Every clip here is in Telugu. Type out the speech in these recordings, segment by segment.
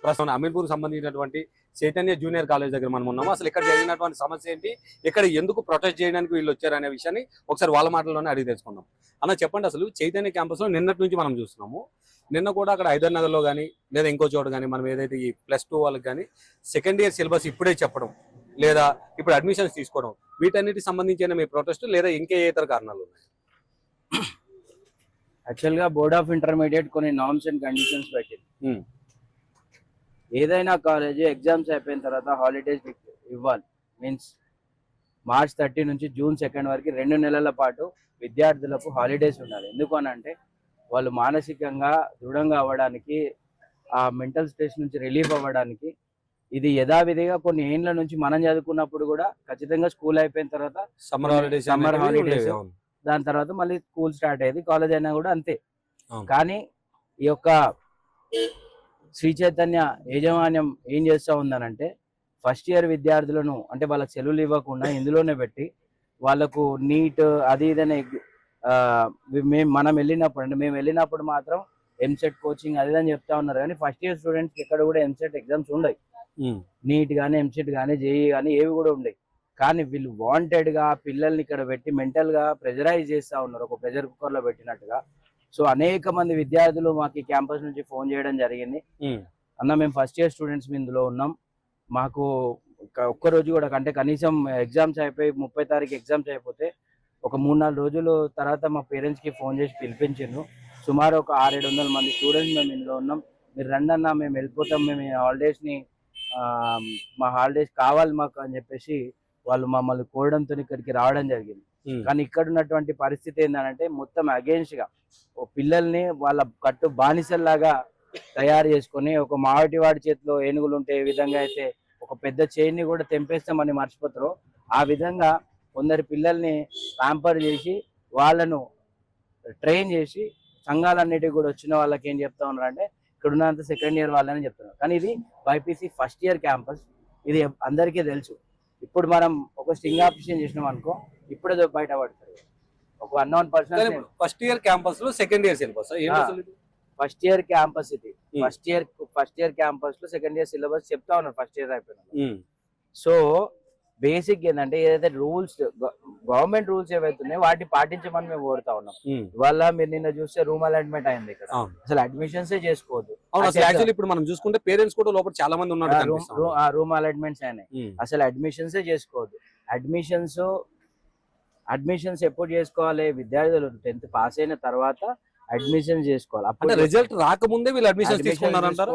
ప్రస్తుతం అమీన్పూర్ సంబంధించినటువంటి చైతన్య జూనియర్ కాలేజ్ దగ్గర మనం ఉన్నాము. అసలు ఇక్కడ జరిగినటువంటి సమస్య ఏంటి, ఇక్కడ ఎందుకు ప్రొటెస్ట్ చేయడానికి వీళ్ళు వచ్చారనే విషయాన్ని ఒకసారి వాళ్ళ మాటల్లోనే అడిగి తెలుసుకుందాం. అన్న చెప్పండి, అసలు చైతన్య క్యాంపస్ లో నిన్నటి నుంచి మనం చూస్తున్నాము. నిన్న కూడా అక్కడ హైదర్ నగర్ లో కానీ లేదా ఇంకో చోట కానీ మనం ఏదైతే ఈ +2 వాళ్ళకి కానీ సెకండ్ ఇయర్ సిలబస్ ఇప్పుడే చెప్పడం లేదా ఇప్పుడు అడ్మిషన్స్ తీసుకోవడం, వీటన్నిటికి సంబంధించిన మీ ప్రొటెస్ట్ లేదా ఇంకే ఇతర కారణాలు ఉన్నాయి? యాక్చువల్ గా బోర్డ్ ఆఫ్ ఇంటర్మీడియట్ కొన్ని నార్మ్స్ అండ్ కండిషన్స్ పెట్టింది. ఏదైనా కాలేజ్ ఎగ్జామ్స్ అయిపోయిన తర్వాత హాలిడేస్ ఇవ్వాలి. మీన్స్ March 30 నుంచి June 2 వరకు 2 నెలల పాటు విద్యార్థులకు హాలిడేస్ ఉండాలి. ఎందుకు అని అంటే వాళ్ళు మానసికంగా దృఢంగా అవ్వడానికి, ఆ మెంటల్ స్ట్రెస్ నుంచి రిలీఫ్ అవ్వడానికి. ఇది యథావిధిగా కొన్ని ఏళ్ళ నుంచి మనం చదువుకున్నప్పుడు కూడా ఖచ్చితంగా స్కూల్ అయిపోయిన తర్వాత సమ్మర్ హాలిడేస్, దాని తర్వాత మళ్ళీ స్కూల్ స్టార్ట్ అయ్యేది, కాలేజ్ అయినా కూడా అంతే. కానీ ఈ యొక్క శ్రీ చైతన్య యాజమాన్యం ఏం చేస్తూ ఉందనంటే ఫస్ట్ ఇయర్ విద్యార్థులను అంటే వాళ్ళకి సెలవులు ఇవ్వకుండా ఇందులోనే పెట్టి వాళ్ళకు నీట్ అది ఇదనే మనం వెళ్ళినప్పుడు మాత్రం ఎంసెట్ కోచింగ్ అది అని చెప్తా ఉన్నారు. కానీ ఫస్ట్ ఇయర్ స్టూడెంట్స్ ఎక్కడ కూడా ఎంసెట్ ఎగ్జామ్స్ ఉండవు. నీట్ కానీ ఎంసెట్ కానీ జేఈ కానీ ఏవి కూడా ఉండవు. కానీ వీళ్ళు వాంటెడ్ గా పిల్లల్ని ఇక్కడ పెట్టి మెంటల్ గా ప్రెజరైజ్ చేస్తా ఉన్నారు, ఒక ప్రెజర్ కుక్కర్ లో పెట్టినట్టుగా. సో అనేక మంది విద్యార్థులు మాకు ఈ క్యాంపస్ నుంచి ఫోన్ చేయడం జరిగింది. అన్న మేము ఫస్ట్ ఇయర్ స్టూడెంట్స్ ఇందులో ఉన్నాం, మాకు ఒక్కరోజు కూడా అంటే కనీసం ఎగ్జామ్స్ అయిపోయి 30 తారీఖు ఎగ్జామ్స్ అయిపోతే ఒక 3-4 రోజుల తర్వాత మా పేరెంట్స్ కి ఫోన్ చేసి పిలిపించారు. సుమారు ఒక 600-700 మంది స్టూడెంట్స్ మేము ఇందులో ఉన్నాం, మీరు రండి అన్న, మేము వెళ్ళిపోతాం, మేము హాలిడేస్ ని మా హాలిడేస్ కావాలి మాకు అని చెప్పేసి వాళ్ళు మమ్మల్ని కోరడంతో ఇక్కడికి రావడం జరిగింది. కానీ ఇక్కడ ఉన్నటువంటి పరిస్థితి ఏంటంటే మొత్తం అగేన్స్ట్ గా పిల్లల్ని వాళ్ళ కట్టు బానిసల్లాగా తయారు చేసుకొని, ఒక మావటివాడి చేతిలో ఏనుగులు ఉంటే ఏ విధంగా అయితే ఒక పెద్ద చైన్ ని కూడా తెంపేస్తామని మర్చిపోతారో ఆ విధంగా కొందరి పిల్లల్ని ప్యాంపర్ చేసి వాళ్ళను ట్రైన్ చేసి సంఘాలన్నిటికీ కూడా వచ్చిన వాళ్ళకి ఏం చెప్తా ఉన్నారు అంటే ఇక్కడ ఉన్నంత సెకండ్ ఇయర్ వాళ్ళని చెప్తున్నారు. కానీ ఇది బైపీసీ ఫస్ట్ ఇయర్ క్యాంపస్, ఇది అందరికీ తెలుసు. ఇప్పుడు మనం ఒక స్టింగ్ ఆపరేషన్ చేసినాం అనుకో, ఇప్పుడే బయటపడతారు ఒక unknown person. First year campus లో second year syllabus first year campus ఇది ఫస్ట్ ఇయర్ క్యాంపస్ లో సెకండ్ ఇయర్ సిలబస్ చెప్తా ఉన్నారు ఫస్ట్ ఇయర్ అయిపోయినా. సో బేసిక్ ఏంటంటే ఏదైతే రూల్స్ గవర్నమెంట్ రూల్స్ ఏవైతున్నాయో వాటిని పాటించమని మేము కోరుతా ఉన్నాం. ఇవాళ మీరు నిన్న చూస్తే రూమ్ అలాట్మెంట్ అయింది, ఇక్కడ అసలు అడ్మిషన్స్ చేసుకోవద్దు. ఇప్పుడు మనం చూసుకుంటే పేరెంట్స్ కూడా లోపల చాలా మంది ఉన్నారు, రూమ్ అలాట్మెంట్స్ అయినాయి, అసలు అడ్మిషన్స్ చేసుకోవద్దు. అడ్మిషన్స్ ఎప్పుడు చేసుకోవాలి, విద్యార్థులు 10th పాస్ అయిన తర్వాత అడ్మిషన్ చేసుకోవాలి. అప్పుడు రిజల్ట్ రాకముందే వీళ్ళు అడ్మిషన్ తీసుకున్నారంటారు.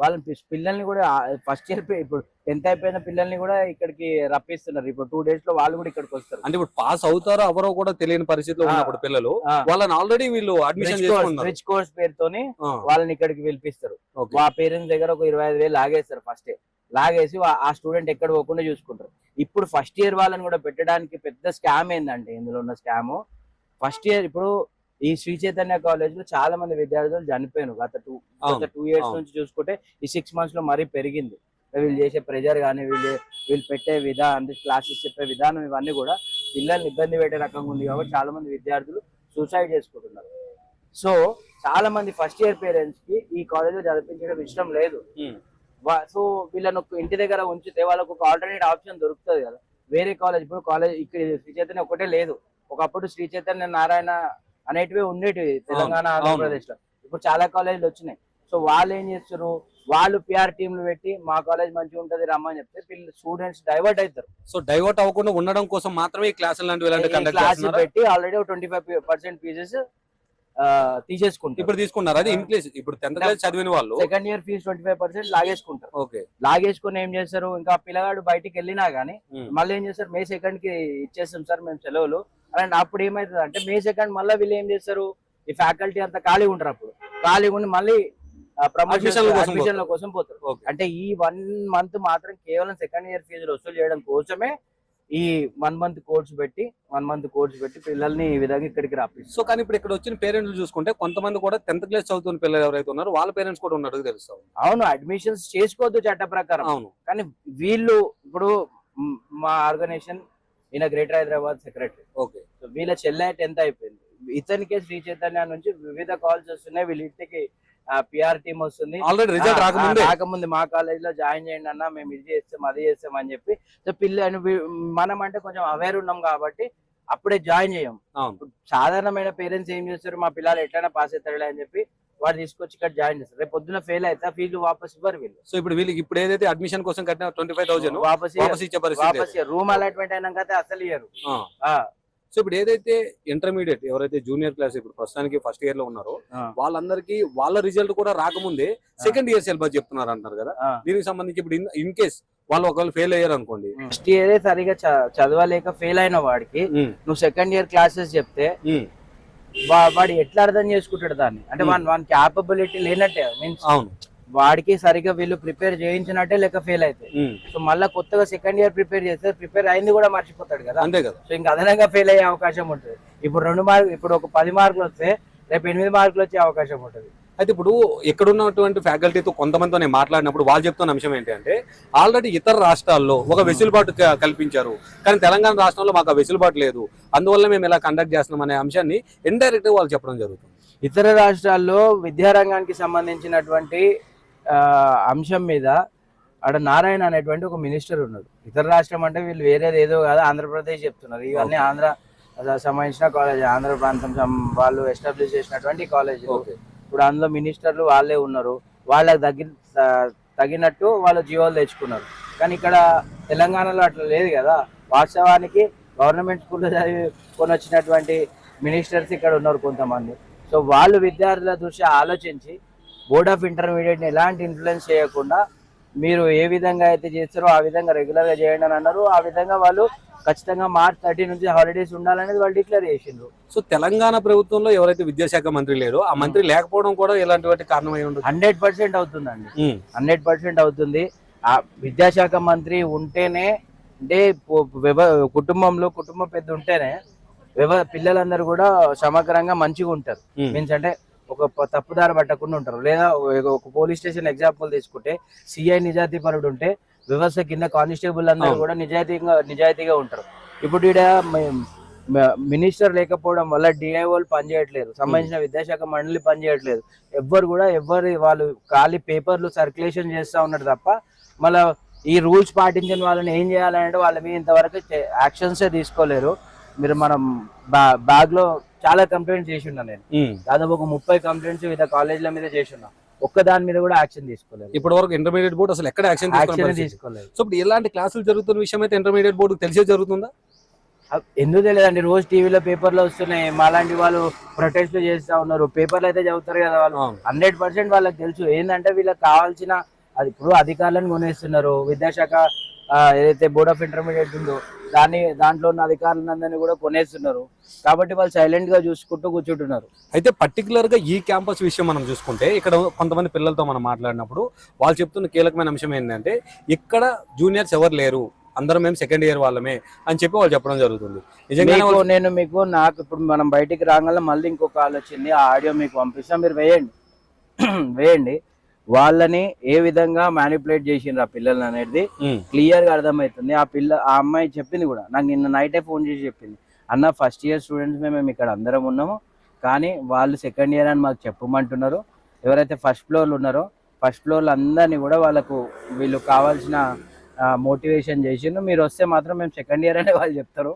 వాళ్ళ పిల్లల్ని కూడా ఫస్ట్ ఇయర్ ఇప్పుడు 10th అయిపోయిన పిల్లల్ని కూడా ఇక్కడికి రప్పిస్తున్నారు. ఇప్పుడు 2 days లో వాళ్ళు కూడా ఇక్కడికి వస్తారు. అంటే ఇప్పుడు పాస్ అవుతారో ఎవరో కూడా తెలియని పరిస్థితిలో ఉన్నప్పుడు పిల్లలు వాళ్ళని ఆల్రెడీ వీళ్ళు అడ్మిషన్ రిచ్ కోర్స్ పేరుతోని వాళ్ళని ఇక్కడికి పిలిపిస్తారు. ఆ పేరెంట్స్ దగ్గర ఒక 25,000 లాగేస్తారు ఫస్ట్ ఇయర్, లాగేసి ఆ స్టూడెంట్ ఎక్కడ పోకుండా చూసుకుంటారు. ఇప్పుడు ఫస్ట్ ఇయర్ వాళ్ళని కూడా పెట్టడానికి పెద్ద స్కామ్ ఏంటంటే ఇందులో ఉన్న స్కామ్ ఫస్ట్ ఇయర్ ఇప్పుడు ఈ శ్రీ చైతన్య కాలేజ్ లో చాలా మంది విద్యార్థులు చనిపోయారు గత 2 years నుంచి చూసుకుంటే. ఈ 6 months లో మరీ పెరిగింది. వీళ్ళు చేసే ప్రెజర్ కానీ వీళ్ళు పెట్టే విధానం, క్లాసెస్ చెప్పే విధానం ఇవన్నీ కూడా పిల్లల్ని ఇబ్బంది పెట్టే రకంగా ఉంది. కాబట్టి చాలా మంది విద్యార్థులు సూసైడ్ చేసుకుంటున్నారు. సో చాలా మంది ఫస్ట్ ఇయర్ పేరెంట్స్ కి ఈ కాలేజ్ లో చదివించడం ఇష్టం లేదు. సో వీళ్ళను ఇంటి దగ్గర ఉంచితే వాళ్ళకు ఒక ఆల్టర్నేట్ ఆప్షన్ దొరుకుతుంది కదా, వేరే కాలేజ్. ఇప్పుడు కాలేజ్ ఇక్కడ శ్రీ చైతన్య ఒకటే లేదు, ఒకప్పుడు శ్రీ చైతన్య నారాయణ అనేటివి ఉండేటివి తెలంగాణ ఆంధ్రప్రదేశ్ లో. ఇప్పుడు చాలా కాలేజీలు వచ్చినాయి. సో వాళ్ళు ఏం చేస్తారు, వాళ్ళు పిఆర్ టీంలు పెట్టి మా కాలేజ్ మంచిగా ఉంటది రమ్మని చెప్తే స్టూడెంట్స్ డైవర్ట్ అవుతారు. సో డైవర్ట్ అవ్వకుండా ఉండడం కోసం మాత్రమే ఈ క్లాసులు పెట్టి ఆల్రెడీ 25% ఫీజెస్ తీసేసుకుంటారు. ఇప్పుడు తీసుకున్నారు అది ఇన్క్రీజ్. ఇప్పుడు 10th క్లాస్ చదివిన వాళ్ళు సెకండ్ ఇయర్ ఫీజు 25% లాగేసుకుంటారు. లాగేసుకుని ఏం చేస్తారు, ఇంకా పిల్లగాడు బయటికి వెళ్ళినా గానీ మళ్ళీ ఏం చేస్తారు, May 2 కి ఇచ్చేస్తాం సార్ మేము సెలవులు అని. అప్పుడు ఏమైతుంది అంటే May 2 మళ్ళీ వీళ్ళు ఏం చేస్తారు, ఈ ఫ్యాకల్టీ అంతా ఖాళీ ఉంటారు. అప్పుడు ఖాళీగా ఉండి మళ్ళీ అడ్మిషన్ల కోసం పోతారు. అంటే ఈ 1 month మాత్రం కేవలం సెకండ్ ఇయర్ ఫీజులు వసూలు చేయడం కోసమే ఈ 1 month కోర్సు పెట్టి పిల్లల్ని ఈ విధంగా ఇక్కడికి రాపిస్తారు. సో కానీ ఇప్పుడు ఇక్కడ వచ్చిన పేరెంట్స్ చూసుకుంటే కొంతమంది కూడా 10th క్లాస్ చదువుతున్న పిల్లలు ఎవరైతే ఉన్నారో వాళ్ళ పేరెంట్స్ కూడా ఉన్నట్టు తెలుస్తాం. అవును, అడ్మిషన్స్ చేసుకోవద్దు చట్ట ప్రకారం. అవును, కానీ వీళ్ళు ఇప్పుడు మా ఆర్గనైజేషన్ ఈయన గ్రేటర్ హైదరాబాద్ సెక్రటరీ. వీళ్ళ చెల్లె 10th అయిపోయింది. ఇతనికే శ్రీ చైతన్య నుంచి వివిధ కాల్స్ వస్తున్నాయి. వీళ్ళ ఇంటికి పిఆర్ టీమ్ వస్తుంది, ఆల్రెడీ రిజల్ట్ రాకముందే రాకముందు మా కాలేజ్ లో జాయిన్ చేయండి అన్న, మేము ఇది చేస్తాం అది చేస్తాం అని చెప్పి. సో మనం అంటే కొంచెం అవేర్ ఉన్నాం కాబట్టి అప్పుడే జాయిన్ చేయం. సాధారణమైన పేరెంట్స్ ఏం చేస్తారు, మా పిల్లలు ఎట్లైనా పాస్ అవుతారులే అని చెప్పి వాడు తీసుకొచ్చి ఇక్కడ జాయిన్ చేస్తారు. రేపు పొద్దున ఫెయిల్ అయితే ఫీజు వాపస్ ఇవ్వరు వీళ్ళు. సో ఇప్పుడు వీళ్ళకి ఇప్పుడు ఏదైతే అడ్మిషన్ కోసం కట్టిన 25,000 వాపస్ ఇచ్చే పరిస్థితి, రూమ్ అలాట్మెంట్ అయినాక అసలు ఇయ్యరు. సో ఇప్పుడు ఏదైతే ఇంటర్మీడియట్ ఎవరైతే జూనియర్ క్లాస్ ఇప్పుడు ప్రస్తుతానికి ఫస్ట్ ఇయర్ లో ఉన్నారో వాళ్ళందరికీ వాళ్ళ రిజల్ట్ కూడా రాకముందే సెకండ్ ఇయర్ సిలబస్ చెప్తున్నారు అంటారు కదా, దీనికి సంబంధించి ఇప్పుడు ఇన్ కేస్ వాళ్ళు ఒకవేళ ఫెయిల్ అయ్యారు అనుకోండి, ఫస్ట్ ఇయర్ సరిగా చదవలేక ఫెయిల్ అయిన వాడికి నువ్వు సెకండ్ ఇయర్ క్లాసెస్ చెప్తే వాడు ఎట్లా అర్థం చేసుకుంటాడు దాన్ని, అంటే వాని క్యాపబిలిటీ లేనట్టే. మీన్స్ వాడికి సరిగా వీళ్ళు ప్రిపేర్ చేయించినట్టే లెక్క ఫెయిల్ అయితే. సో మళ్ళీ కొత్తగా సెకండ్ ఇయర్ ప్రిపేర్ చేస్తే ప్రిపేర్ అయింది కూడా మర్చిపోతాడు కదా, అంతే కదా. సో ఇంకా అదనంగా ఫెయిల్ అయ్యే అవకాశం ఉంటుంది. ఇప్పుడు 2 మార్కులు, ఇప్పుడు ఒక 10 మార్కులు వస్తే రేపు 8 మార్కులు వచ్చే అవకాశం ఉంటుంది. అయితే ఇప్పుడు ఇక్కడ ఉన్నటువంటి ఫ్యాకల్టీతో కొంతమందితో నేను మాట్లాడినప్పుడు వాళ్ళు చెప్తున్న అంశం ఏంటంటే ఆల్రెడీ ఇతర రాష్ట్రాల్లో ఒక వెసులుబాటు కల్పించారు, కానీ తెలంగాణ రాష్ట్రంలో మాకు ఆ వెసులుబాటు లేదు, అందువల్ల మేము ఇలా కండక్ట్ చేస్తున్నాం అనే అంశాన్ని ఇండైరెక్ట్ గా వాళ్ళు చెప్పడం జరుగుతుంది. ఇతర రాష్ట్రాల్లో విద్యారంగానికి సంబంధించినటువంటి అంశం మీద అక్కడ నారాయణ అనేటువంటి ఒక మినిస్టర్ ఉన్నాడు. ఇతర రాష్ట్రం అంటే వీళ్ళు వేరేది ఏదో కాదు, ఆంధ్రప్రదేశ్ చెప్తున్నారు. ఇవన్నీ ఆంధ్ర సంబంధించిన కాలేజ్, ఆంధ్ర ప్రాంతం వాళ్ళు ఎస్టాబ్లిష్ చేసినటువంటి కాలేజ్. ఇప్పుడు అందులో మినిస్టర్లు వాళ్ళే ఉన్నారు, వాళ్ళకి తగినట్టు వాళ్ళు జీవోలు తెచ్చుకున్నారు. కానీ ఇక్కడ తెలంగాణలో అట్లా లేదు కదా. వాస్తవానికి గవర్నమెంట్ స్కూల్లో చదువుకొని వచ్చినటువంటి మినిస్టర్స్ ఇక్కడ ఉన్నారు కొంతమంది. సో వాళ్ళు విద్యార్థుల దృష్ట్యా ఆలోచించి బోర్డ్ ఆఫ్ ఇంటర్మీడియట్ని ఎలాంటి ఇన్ఫ్లుయెన్స్ చేయకుండా మీరు ఏ విధంగా అయితే చేస్తారో ఆ విధంగా రెగ్యులర్గా చేయండి అని అన్నారు. ఆ విధంగా వాళ్ళు ఖచ్చితంగా March 30 నుంచి హాలిడేస్ ఉండాలనేది వాళ్ళు డిక్లేర్ చేసిండ్రు. సో తెలంగాణ ప్రభుత్వంలో ఎవరైతే విద్యాశాఖ మంత్రి లేరో ఆ మంత్రి లేకపోవడం కూడా ఎలాంటి కారణం అయి ఉండదు. 100% అవుతుందండి, 100% అవుతుంది. ఆ విద్యాశాఖ మంత్రి ఉంటేనే, అంటే కుటుంబంలో కుటుంబ పెద్ద ఉంటేనే పిల్లలందరూ కూడా సమగ్రంగా మంచిగా ఉంటారు. మీన్స్ అంటే ఒక తప్పుదారి పట్టకుండా ఉంటారు. లేదా ఒక పోలీస్ స్టేషన్ ఎగ్జాంపుల్ తీసుకుంటే సిఐ నిజాయితీ పరుడు ఉంటే వ్యవస్థ కింద కానిస్టేబుల్ అందరూ కూడా నిజాయితీగా ఉంటారు. ఇప్పుడు ఇక్కడ మినిస్టర్ లేకపోవడం వల్ల డిఐఓలు పనిచేయట్లేదు, సంబంధించిన విద్యాశాఖ మండలి పనిచేయట్లేదు. వాళ్ళు ఖాళీ పేపర్లు సర్క్యులేషన్ చేస్తూ ఉన్నారు తప్ప మళ్ళీ ఈ రూల్స్ పాటించిన వాళ్ళని ఏం చేయాలంటే వాళ్ళ మీద ఇంతవరకు యాక్షన్సే తీసుకోలేరు. మీరు మనం బ్యాగ్ లో చాలా కంప్లైంట్స్ చేసి ఉన్నా, నేను దాదాపు ఒక 30 కంప్లైంట్స్ వివిధ కాలేజీల మీద చేసి ఉన్నా, ఒక్క దాని మీద కూడా యాక్షన్ తీసుకోలేదు. ఇప్పటి వరకు ఇంటర్మీడియట్ బోర్డు అసలు ఎక్కడ యాక్షన్ తీసుకోలేదు. సో ఇప్పుడు ఎలాంటి క్లాసులు జరుగుతున్న విషయం అయితే ఇంటర్మీడియట్ బోర్డు తెలిసే జరుగుతుందా? ఎందుకు తెలియదండి, రోజు టీవీలో పేపర్లో వస్తున్నాయి. మాలాంటి వాళ్ళు ప్రొటెస్ట్ చేస్తా ఉన్నారు, పేపర్లు అయితే చదువుతారు కదా వాళ్ళు. 100% వాళ్ళకి తెలుసు ఏంటంటే వీళ్ళకి కావాల్సిన అది ఇప్పుడు అధికారులను కొనేస్తున్నారు. విద్యాశాఖ ఏదైతే బోర్డ్ ఆఫ్ ఇంటర్మీడియట్ ఉందో దాంట్లో ఉన్న అధికారులందరినీ కూడా కొనేస్తున్నారు. కాబట్టి వాళ్ళు సైలెంట్ గా చూసుకుంటూ కూర్చుంటున్నారు. అయితే పర్టికులర్ గా ఈ క్యాంపస్ విషయం మనం చూసుకుంటే ఇక్కడ కొంతమంది పిల్లలతో మనం మాట్లాడినప్పుడు వాళ్ళు చెప్తున్న కీలకమైన అంశం ఏంటంటే ఇక్కడ జూనియర్స్ ఎవరు లేరు, అందరం మేము సెకండ్ ఇయర్ వాళ్ళమే అని చెప్పి వాళ్ళు చెప్పడం జరుగుతుంది. నిజంగా నాకు ఇప్పుడు మనం బయటికి రాగానే మళ్ళీ ఇంకో కాల్ వచ్చింది, ఆ ఆడియో మీకు పంపిస్తాం, మీరు వేయండి. వాళ్ళని ఏ విధంగా మ్యానిపులేట్ చేసిండ్రు ఆ పిల్లల్ని అనేది క్లియర్ గా అర్థమవుతుంది. ఆ అమ్మాయి చెప్పింది కూడా, నాకు నిన్న నైటే ఫోన్ చేసి చెప్పింది, అన్న ఫస్ట్ ఇయర్ స్టూడెంట్స్ మేము ఇక్కడ అందరం ఉన్నాము, కానీ వాళ్ళు సెకండ్ ఇయర్ అని మాకు చెప్పమంటున్నారు. ఎవరైతే ఫస్ట్ ఫ్లోర్లు ఉన్నారో ఫస్ట్ ఫ్లోర్లు అందరినీ కూడా వాళ్ళకు వీళ్ళు కావాల్సిన మోటివేషన్ చేసిండ్రు. మీరు వస్తే మాత్రం మేము సెకండ్ ఇయర్ అనే వాళ్ళు చెప్తారు,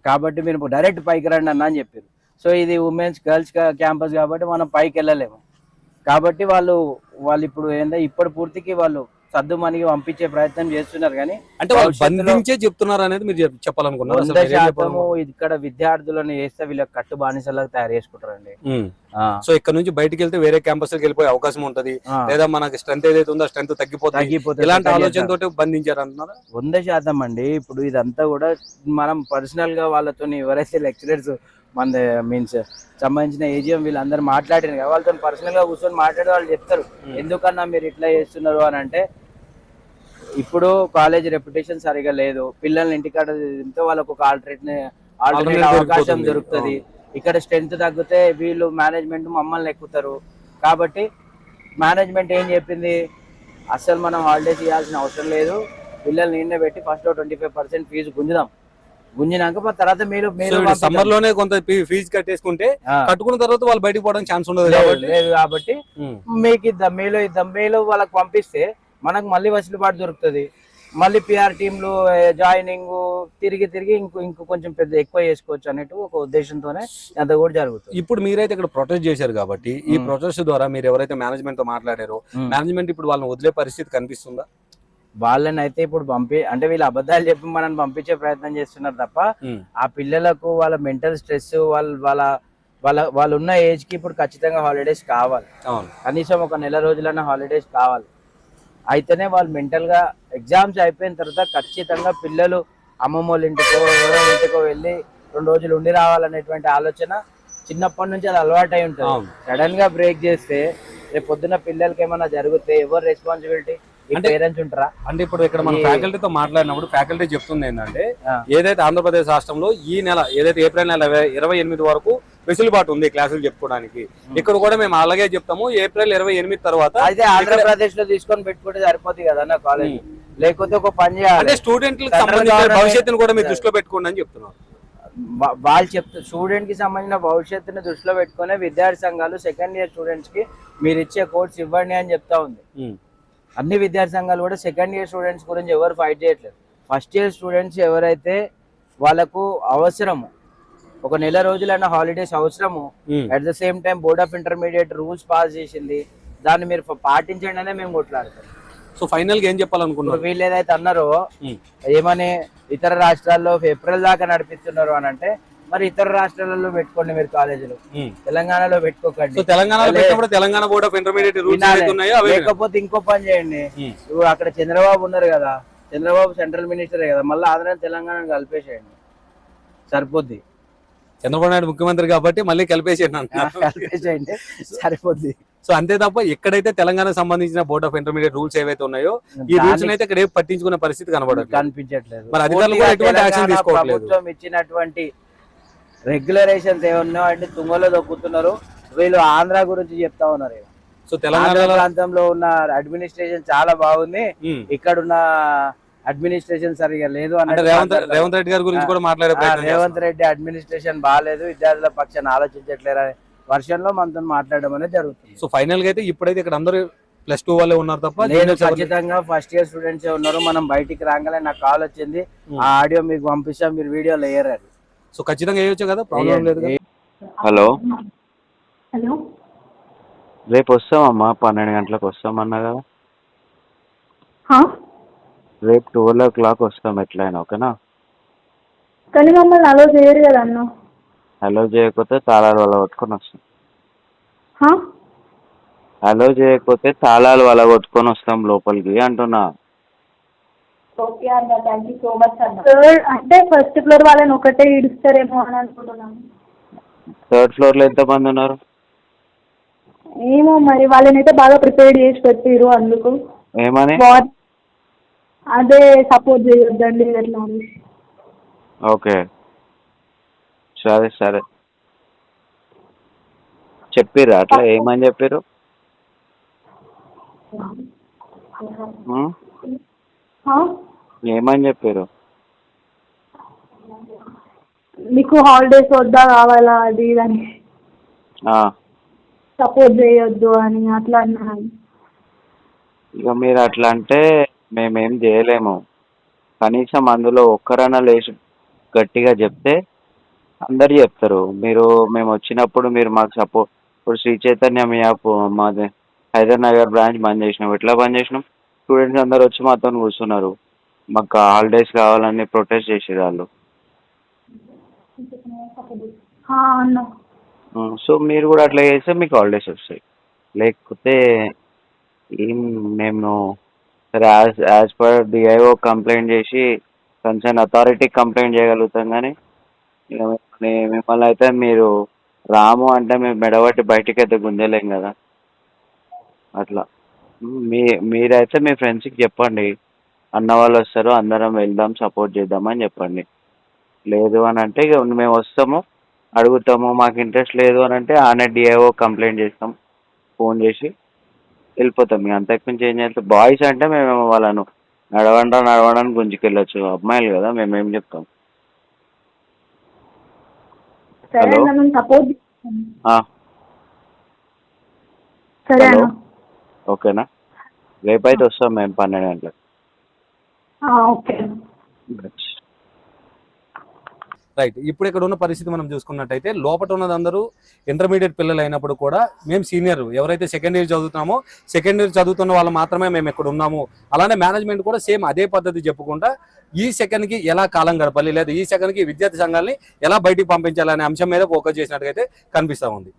కాబట్టి మీరు డైరెక్ట్ పైకి రండి అన్న అని చెప్పారు. సో ఇది ఉమెన్స్ గర్ల్స్ క్యాంపస్ కాబట్టి మనం పైకి వెళ్ళలేము. కాబట్టి వాళ్ళు ఇప్పుడు ఏంటంటే ఇప్పటి పూర్తికి వాళ్ళు సద్దు మనకి పంపించే ప్రయత్నం చేస్తున్నారు. కానీ అంటే వాళ్ళు బంధించే చెప్తున్నారు అనేది మీరు చెప్పాలనుకున్నారు. 100% ఇక్కడ విద్యార్థులను చేస్తే వీళ్ళకి కట్టు బానిసలకు తయారు చేసుకుంటారండి. సో ఇక్కడ నుంచి బయటకు వెళ్తే వేరే క్యాంపస్ వెళ్ళిపోయే అవకాశం ఉంటది, లేదా మనకి స్ట్రెంత్ ఏదైతే ఉందో స్ట్రెంత్ తగ్గిపోతుంది. ఇలాంటి ఆలోచనతో బంధించారు అంటున్నారా? 100% అండి. ఇప్పుడు ఇదంతా కూడా మనం పర్సనల్ గా వాళ్ళతో ఎవరైతే లెక్చరర్స్ మన మీన్స్ సంబంధించిన ఏజిఎం వీళ్ళందరూ మాట్లాడిన కదా, వాళ్ళతో పర్సనల్ గా కూర్చొని మాట్లాడే వాళ్ళు చెప్తారు ఎందుకన్నా మీరు ఇట్లా చేస్తున్నారు అని. అంటే ఇప్పుడు కాలేజ్ రెప్యుటేషన్ సరిగా లేదు, పిల్లల్ని ఇంటికాడ వాళ్ళకు ఒక ఆల్టర్నేట్ అవకాశం దొరుకుతుంది. ఇక్కడ స్ట్రెంత్ తగ్గితే వీళ్ళు మేనేజ్మెంట్ మమ్మల్ని ఎక్కుతారు. కాబట్టి మేనేజ్మెంట్ ఏం చెప్పింది, అసలు మనం హాలిడేస్ ఇవ్వాల్సిన అవసరం లేదు, పిల్లల్ని నిన్నే పెట్టి ఫస్ట్ 25% ఫీజు గుంజుదాం, గుంజినాక మరి తర్వాత మీరు మీరు సమ్మర్ లోనే కొంత ఫీజు కట్టేసుకుంటే ఆ, కట్టుకున్న తర్వాత వాళ్ళు బయటకు పోవడానికి ఛాన్స్ ఉండదు లేదు కాబట్టి లేదు కాబట్టి ఉమ్. మీకు ఇద్దాం, మేలో ఇద్దాం, మేలో వాళ్ళకి పంపిస్తే మనకు మళ్ళీ వెసులుబాటు దొరుకుతుంది. మళ్ళీ పిఆర్ టీంలు జాయినింగ్ తిరిగి తిరిగి ఇంకో కొంచెం పెద్ద ఎక్కువ చేసుకోవచ్చు అనేటు ఒక ఉద్దేశంతోనే అంత కూడా జరుగుతుంది. ఇప్పుడు మీరైతే ఇక్కడ ప్రొటెస్ట్ చేశారు కాబట్టి ఈ ఉమ్. ప్రొటెస్ట్ ద్వారా మీరు ఎవరైతే మేనేజ్మెంట్ తో మాట్లాడారో ఉమ్. మేనేజ్మెంట్ ఇప్పుడు వాళ్ళని వదిలే పరిస్థితి కనిపిస్తుందా? వాళ్ళని అయితే ఇప్పుడు అంటే వీళ్ళు అబద్ధాలు చెప్పి మనల్ని పంపించే ప్రయత్నం చేస్తున్నారు తప్ప ఉమ్. ఆ పిల్లలకు వాళ్ళ మెంటల్ స్ట్రెస్ వాళ్ళు ఉన్న ఏజ్ కి ఇప్పుడు ఖచ్చితంగా హాలిడేస్ కావాలి. అవును. కనీసం ఒక నెల రోజులైనా హాలిడేస్ కావాలి. అయితేనే వాళ్ళు మెంటల్ గా ఎగ్జామ్స్ అయిపోయిన తర్వాత ఖచ్చితంగా పిల్లలు అమ్మమ్మ వాళ్ళ ఇంటికో ఎవరో ఇంటికో వెళ్ళి 2 రోజులు ఉండి రావాలనేటువంటి ఆలోచన చిన్నప్పటి నుంచి అది అలవాటు అయి ఉంటుంది. అవును. సడన్ గా బ్రేక్ చేస్తే రేపు పొద్దున్న పిల్లలకి ఏమైనా జరిగితే ఎవరు రెస్పాన్సిబిలిటీ? అంటే పేరెంట్స్ ఉంటారా? అంటే ఇప్పుడు ఇక్కడ మన ఫ్యాకల్టీతో మాట్లాడినప్పుడు ఫ్యాకల్టీ చెప్తుంది ఏంటంటే ఆ. ఏదైతే ఆంధ్రప్రదేశ్ రాష్ట్రంలో ఈ నెల ఏదైతే ఏప్రిల్ నెల 28 వరకు వెసులుబాటు ఉంది క్లాసులు చెప్పుకోవడానికి. ఇక్కడ కూడా మేము అలాగే చెప్తాము. ఏప్రిల్ 28 తర్వాత అయితే ఆంధ్రప్రదేశ్ లో తీసుకొని పెట్టుకుంటే సరిపోతుంది కదా నా కాలేజ్. లేకపోతే ఒక పని చేయాలి, అంటే స్టూడెంట్లకు Central సంబంధించిన government- భవిష్యత్తును కూడా మీరు దృష్టిలో పెట్టుకోండి అని చెప్తున్నారు. వాళ్ళు చెప్తారు స్టూడెంట్ కి సంబంధించిన భవిష్యత్తుని దృష్టిలో పెట్టుకునే విద్యార్థి సంఘాలు సెకండ్ ఇయర్ స్టూడెంట్స్ కి మీరు ఇచ్చే కోర్స్ ఇవ్వండి అని చెప్తా ఉంది. ఉమ్. అన్ని విద్యార్థి సంఘాలు కూడా సెకండ్ ఇయర్ స్టూడెంట్స్ గురించి ఎవరు ఫైట్ చేయట్లేదు. ఫస్ట్ ఇయర్ స్టూడెంట్స్ ఎవరైతే వాళ్ళకు అవసరము ఒక నెల రోజులైన హాలిడేస్ అవసరము, um. At the same time board of intermediate rules pass చేసింది, దాన్ని మీరు పాటించండి అనే మేము కొట్లాడతాం. సో ఫైనల్ గా ఏం ఇప్పుడు చెప్పాలనుకున్నారు? వీళ్ళు ఏదైతే అన్నారో ఉమ్. ఏమని ఇతర రాష్ట్రాల్లో ఏప్రిల్ దాకా నడిపిస్తున్నారు అని అంటే మరి ఇతర రాష్ట్రాలలో పెట్టుకోండి మీరు కాలేజీలు, ఉమ్. తెలంగాణలో పెట్టుకోకండి. సో తెలంగాణలో పెట్టినప్పుడు Telangana board of intermediate rules వినాలి. ఏవైతే ఉన్నాయో అవే వినాలి. లేకపోతే ఇంకో పని చేయండి. ఉమ్. ఇప్పుడు అక్కడ చంద్రబాబు ఉన్నారు కదా, చంద్రబాబు సెంట్రల్ మినిస్టరే కదా, మళ్ళీ ఆంధ్ర తెలంగాణ కలిపేసేయండి సరిపోద్ది. చంద్రబాబు నాయుడు ముఖ్యమంత్రి కాబట్టి మళ్ళీ కలిపేసేయండి అంటున్నారు. కలిపేసేయండి సరిపోద్ది. సో అంతే తప్ప ఎక్కడైతే తెలంగాణకు సంబంధించిన బోర్డ్ ఆఫ్ ఇంటర్మీడియట్ రూల్స్ ఏవైతే ఉన్నాయో ఈ రూల్స్ అయితే ఇక్కడ ఏం పట్టించుకునే పరిస్థితి కనబడదు. కనిపించట్లేదు. మరి అధికారులు కూడా ఎటువంటి యాక్షన్ తెలంగాణ తీసుకోవట్లేదు. ప్రభుత్వం ఇచ్చినటువంటి రెగ్యులరేషన్స్ ఏమన్నా అంటే తుంగలో దొక్కుతున్నారు. వీళ్ళు ఆంధ్ర గురించి చెప్తా ఉన్నారు. సో ఆంధ్ర తెలంగాణలో ప్రాంతంలో ఉన్న అడ్మినిస్ట్రేషన్ చాలా బాగుంది, ఉమ్. ఇక్కడ ఉన్న అడ్మినిస్ట్రేషన్ సరిగా లేదు అంటే రేవంత్ రెడ్డి గారి గురించి కూడా మాట్లాడే ప్రయత్నం రేవంత్ రెడ్డి అడ్మినిస్ట్రేషన్ బాగాలేదు, విద్యార్థుల పక్షాన్ని ఆలోచించట్లేరు అనే వర్షన్లో మనతో మాట్లాడడం అనేది జరుగుతుంది. సో ఫైనల్ గా అయితే ఇప్పుడైతే ఇక్కడ అందరూ +2 వాళ్ళే ఉన్నారు తప్ప నేను juniors ఎవరు- ఖచ్చితంగా ఫస్ట్ ఇయర్ స్టూడెంట్స్ ఉన్నారు. మనం బయటికి రాగానే నాకు కాల్ వచ్చింది, ఆ ఆడియో మీకు పంపిస్తాం, మీరు వీడియోలో వేయరారు. సో ఖచ్చితంగా వేయొచ్చు కదా, ప్రాబ్లం లేదు కదా. హలో హలో రేపు వస్తామమ్మా 12 గంటలకు వస్తామన్నా కదా. హా? రేపు 12 o'clock వస్తాం ఎట్లయినా, ఓకేనా? కానీ మమ్మల్ని అలో చేయరు కదా అన్న. అలో చేయకపోతే తాళాలు వల్ల కొట్టుకొని వస్తాం. హా? అలో చేయకపోతే తాళాలు వల్ల కొట్టుకొని వస్తాం లోపలికి అంటున్నా. ఓకే అన్న, థ్యాంక్ యూ సో మచ్ అన్న. థర్డ్ అంటే ఫస్ట్ ఫ్లోర్ వాళ్ళని ఒకటే ఇడుస్తారేమో అని అనుకుంటున్నాను. 3rd floor లో ఎంతమంది ఉన్నారు? ఏమో మరి, వాళ్ళని అయితే బాగా ప్రిపేర్ చేసి పెట్టిరు అందుకు. ఏమని? అదే సపోర్ట్ చేయొద్దండి ఎట్లా అని. ఓకే సరే సరే చెప్పిర్రా అట్లా? ఏమని చెప్పారు? హా? ఏమని చెప్పారు? మీకు హాలిడేస్ వద్దా కావాలా అది ఇది అని ఆ, సపోర్ట్ చేయొద్దు అని అట్లా అన్నాను. ఇక మీరు అట్లా అంటే మేమేం చేయలేము. కనీసం అందులో ఒక్కరైనా లేచి గట్టిగా చెప్తే అందరు చెప్తారు. మేము వచ్చినప్పుడు మీరు మాకు సపోర్ట్, ఇప్పుడు శ్రీ చైతన్య యాప్ మాది హైదర్నగర్ బ్రాంచ్ బంద్ చేసినాం. ఎట్లా బంద్ చేసినాం? స్టూడెంట్స్ అందరు వచ్చి మాతో కూర్చున్నారు, మాకు హాలిడేస్ కావాలని ప్రొటెస్ట్ చేసేది వాళ్ళు. హా అన్న. సో మీరు కూడా అట్లా చేస్తే మీకు హాలిడేస్ వస్తాయి. లేకపోతే ఏం మేము సరే యాజ్ పర్ డిఐఓ కంప్లైంట్ చేసి కన్సర్న్ అథారిటీకి కంప్లైంట్ చేయగలుగుతాం, కానీ ఇక మిమ్మల్ని అయితే మీరు రాము అంటే మేము మెడబట్టి బయటికి అయితే గుంజలేం కదా. అట్లా మీరైతే మీ ఫ్రెండ్స్కి చెప్పండి, అన్న వాళ్ళు వస్తారు అందరం వెళ్దాం సపోర్ట్ చేద్దామని చెప్పండి. లేదు అని అంటే ఇక మేము వస్తాము, అడుగుతాము, మాకు ఇంట్రెస్ట్ లేదు అని అంటే ఆనే డిఐఓ కంప్లైంట్ చేస్తాం, ఫోన్ చేసి వెళ్ళిపోతాం. ఇక అంతకుమించి ఏం చేస్తాం? బాయ్స్ అంటే మేము వాళ్ళను నడవడానికి గుంజుకెళ్ళొచ్చు, అమ్మాయిలు కదా మేమేం చెప్తాం. సరే హలో. అన్న, మేము సపోర్ట్ చేస్తాం. ఆ, సరే హలో. అన్న. ఓకేనా, రేపైతే వస్తాం మేము 12 గంటలకు. ఓకే. రైట్. ఇప్పుడు ఇక్కడ ఉన్న పరిస్థితి మనం చూసుకున్నట్టయితే లోపల ఉన్నది అందరూ ఇంటర్మీడియట్ పిల్లలు అయినప్పుడు కూడా మేము సీనియర్ ఎవరైతే సెకండ్ ఇయర్ చదువుతున్నామో సెకండ్ ఇయర్ చదువుతున్న వాళ్ళు మాత్రమే మేము ఇక్కడ ఉన్నాము. అలానే మేనేజ్మెంట్ కూడా సేమ్ అదే పద్ధతి చెప్పుకుంటా ఈ సెకండ్కి ఎలా కాలం గడపాలి లేదా ఈ సెకండ్కి విద్యార్థి సంఘాలని ఎలా బయటికి పంపించాలనే అంశం మీద ఫోకస్ చేసినట్టుగా కనిపిస్తూ ఉంది.